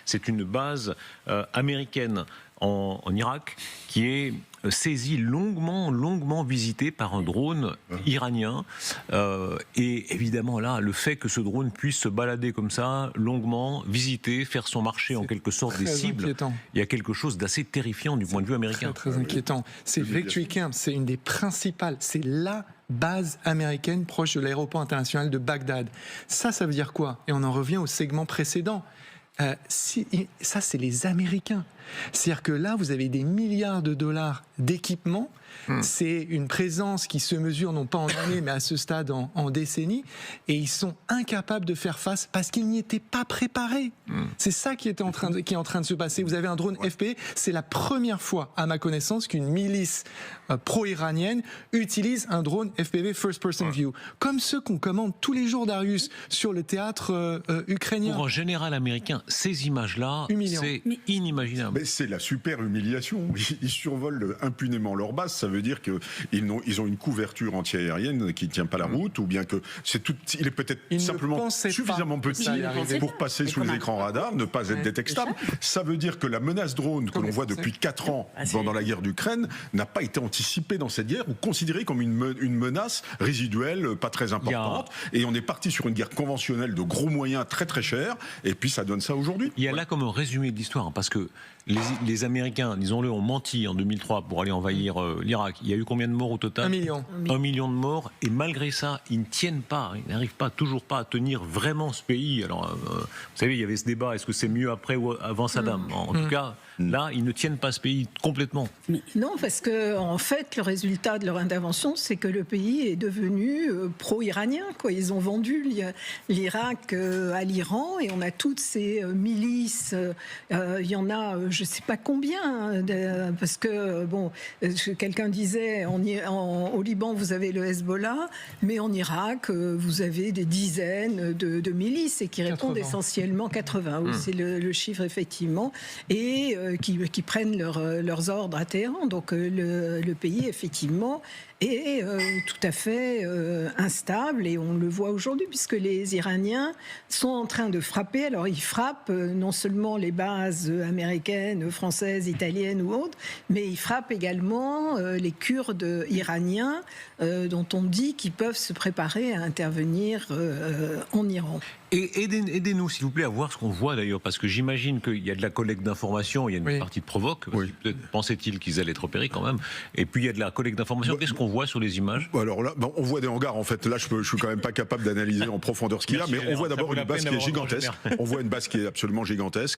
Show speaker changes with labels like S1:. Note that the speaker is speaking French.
S1: C'est une base américaine en Irak qui est saisie longuement visitée par un drone iranien. Et évidemment là, le fait que ce drone puisse se balader comme ça, longuement, visiter, faire son marché en quelque sorte des cibles,
S2: inquiétant.
S1: il y a quelque chose d'assez terrifiant du point de vue américain.
S2: Très inquiétant. C'est Victory Camp, c'est une des principales, c'est la base américaine proche de l'aéroport international de Bagdad. Ça veut dire quoi? Et on en revient au segment précédent. Ça, c'est les Américains. C'est-à-dire que là, vous avez des milliards de dollars d'équipement. C'est une présence qui se mesure non pas en années, mais à ce stade en décennies. Et ils sont incapables de faire face parce qu'ils n'y étaient pas préparés. C'est ça qui est en train de se passer. Vous avez un drone FPV. C'est la première fois, à ma connaissance, qu'une milice pro-iranienne utilise un drone FPV First Person View. Comme ceux qu'on commande tous les jours, Darius, sur le théâtre ukrainien.
S1: Pour un général américain, ces images-là, c'est inimaginable.
S3: Mais c'est la super humiliation. Ils survolent impunément leur base. Ça veut dire qu'ils ont une couverture anti-aérienne qui ne tient pas la route, ou bien que il est peut-être simplement suffisamment petit pour passer sous les écrans radars, ne pas être détectable. Ça veut dire que la menace drone que l'on voit depuis 4 ans pendant la guerre d'Ukraine n'a pas été anticipée dans cette guerre ou considérée comme une menace résiduelle, pas très importante. Et on est parti sur une guerre conventionnelle de gros moyens très très chers, et puis ça donne ça aujourd'hui.
S1: Il y a là comme un résumé de l'histoire, parce que les Américains, disons-le, ont menti en 2003 pour aller envahir l'Irak. Il y a eu combien de morts au total?
S2: 1 million.
S1: 1 million de morts, et malgré ça, ils ne tiennent pas, ils n'arrivent toujours pas à tenir vraiment ce pays. Alors, vous savez, il y avait ce débat, est-ce que c'est mieux après ou avant Saddam? En tout cas, là, ils ne tiennent pas ce pays complètement.
S4: Mais non, parce que en fait, le résultat de leur intervention, c'est que le pays est devenu pro-iranien. Ils ont vendu l'Irak à l'Iran, et on a toutes ces milices. Il y en a, je ne sais pas combien, parce que bon, quelqu'un disait, au Liban, vous avez le Hezbollah, mais en Irak, vous avez des dizaines de milices, et qui répondent essentiellement 80. Oui, c'est le chiffre, effectivement, et qui prennent leurs ordres à Téhéran. Donc le pays, effectivement, est tout à fait instable, et on le voit aujourd'hui, puisque les Iraniens sont en train de frapper. Alors ils frappent non seulement les bases américaines, françaises, italiennes ou autres, mais ils frappent également les Kurdes iraniens, dont on dit qu'ils peuvent se préparer à intervenir en Iran.
S1: Et aidez-nous, s'il vous plaît, à voir ce qu'on voit d'ailleurs, parce que j'imagine qu'il y a de la collecte d'informations, il y a une partie de provoque, peut-être pensaient-ils qu'ils allaient être repérés quand même, et puis il y a de la collecte d'informations. Qu'est-ce qu'on voit sur les images?
S3: Alors là, on voit des hangars, en fait. Là, je suis quand même pas capable d'analyser en profondeur ce qu'il y a, mais on voit d'abord une base qui est gigantesque. On voit une base qui est absolument gigantesque.